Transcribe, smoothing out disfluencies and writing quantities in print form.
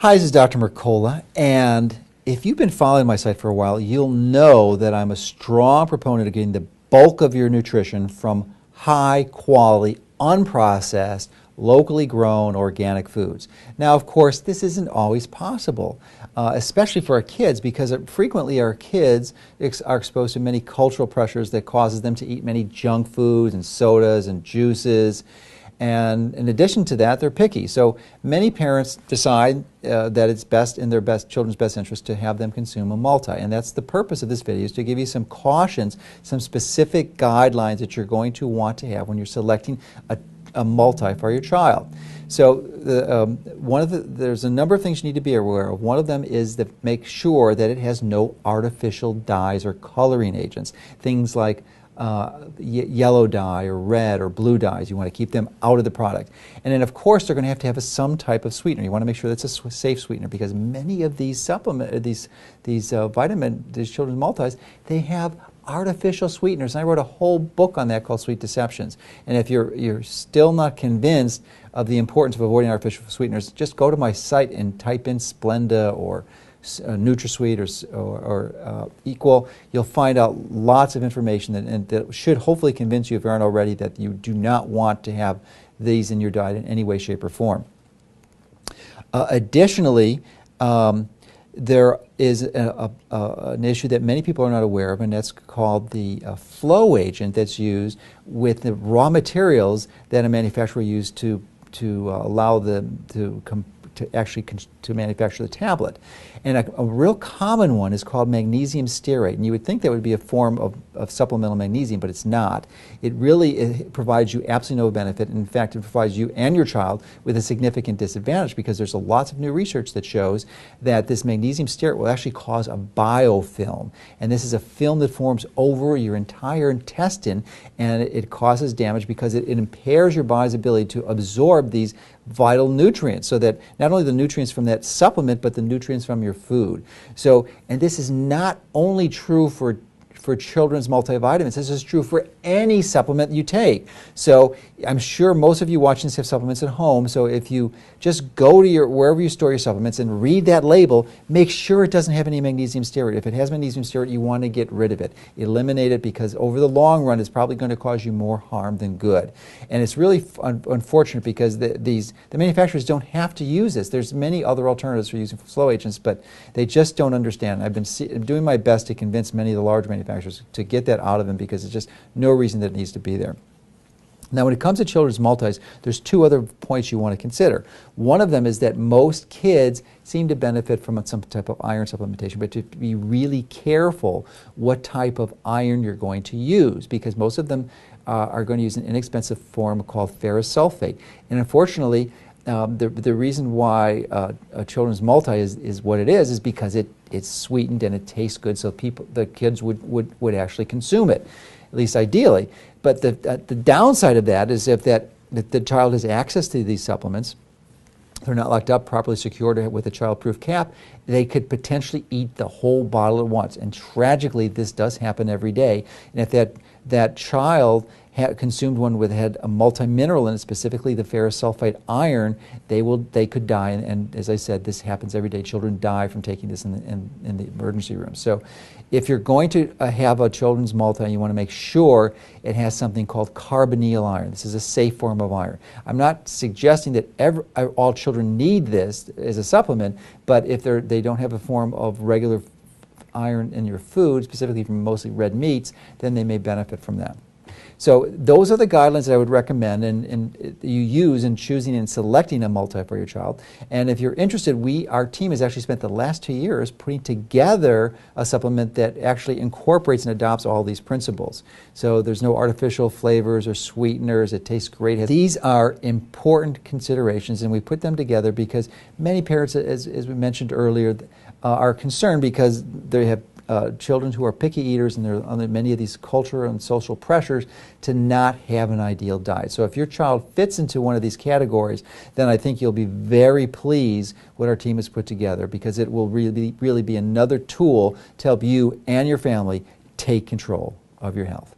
Hi, this is Dr. Mercola, and if you've been following my site for a while, you'll know that I'm a strong proponent of getting the bulk of your nutrition from high quality, unprocessed, locally grown organic foods. Now, of course, this isn't always possible, especially for our kids, because frequently our kids are exposed to many cultural pressures that causes them to eat many junk foods and sodas and juices. And in addition to that, they're picky. So many parents decide that it's best in their children's best interest to have them consume a multi. And that's the purpose of this video, is to give you some cautions, some specific guidelines that you're going to want to have when you're selecting a multi for your child. So there's a number of things you need to be aware of. One of them is to make sure that it has no artificial dyes or coloring agents. Things like yellow dye or red or blue dyes. You want to keep them out of the product. And then, of course, they're going to have some type of sweetener. You want to make sure that's a safe sweetener, because many of these these children's multis, they have artificial sweeteners. And I wrote a whole book on that called Sweet Deceptions. And if you're still not convinced of the importance of avoiding artificial sweeteners, just go to my site and type in Splenda or NutraSweet or Equal. You'll find out lots of information that should hopefully convince you, if you aren't already, that you do not want to have these in your diet in any way, shape, or form. Additionally, there is an issue that many people are not aware of, and that's called the flow agent that's used with the raw materials that a manufacturer used to allow them to manufacture the tablet. And a real common one is called magnesium stearate. And you would think that would be a form of supplemental magnesium, but it's not. It provides you absolutely no benefit. In fact, it provides you and your child with a significant disadvantage, because there's lots of new research that shows that this magnesium stearate will actually cause a biofilm. And this is a film that forms over your entire intestine, and it causes damage because it impairs your body's ability to absorb these vital nutrients, so that not only the nutrients from that supplement, but the nutrients from your food. So, and this is not only true for children's multivitamins, this is true for any supplement you take. So I'm sure most of you watching this have supplements at home, so if you just go to wherever you store your supplements and read that label, make sure it doesn't have any magnesium stearate. If it has magnesium stearate, you want to get rid of it. Eliminate it, because over the long run it's probably going to cause you more harm than good. And it's really unfortunate, because the manufacturers don't have to use this. There's many other alternatives for using flow agents, but they just don't understand. I've been doing my best to convince many of the large manufacturers to get that out of them, because there's just no reason that it needs to be there. Now, when it comes to children's multis, there's two other points you want to consider. One of them is that most kids seem to benefit from some type of iron supplementation, but to be really careful what type of iron you're going to use, because most of them are going to use an inexpensive form called ferrous sulfate. And unfortunately, the reason why a children's multi is what it is because it's sweetened and it tastes good, so the kids would actually consume it, at least ideally. But the downside of that is if the child has access to these supplements, they're not locked up, properly secured with a child-proof cap, they could potentially eat the whole bottle at once. And tragically, this does happen every day. And if that child consumed one that had a multi-mineral in it, specifically the ferrous sulfate iron, they could die. And as I said, this happens every day. Children die from taking this in the emergency room. So if you're going to have a children's multi, you want to make sure it has something called carbonyl iron. This is a safe form of iron. I'm not suggesting that all children need this as a supplement, but if they don't have a form of regular iron in your food, specifically from mostly red meats, then they may benefit from that. So those are the guidelines that I would recommend and you use in choosing and selecting a multi for your child. And if you're interested, our team has actually spent the last 2 years putting together a supplement that actually incorporates and adopts all these principles. So there's no artificial flavors or sweeteners. It tastes great. These are important considerations, and we put them together because many parents, as we mentioned earlier, are concerned because they have children who are picky eaters, and they're under many of these cultural and social pressures to not have an ideal diet. So if your child fits into one of these categories, then I think you'll be very pleased what our team has put together, because it will really be another tool to help you and your family take control of your health.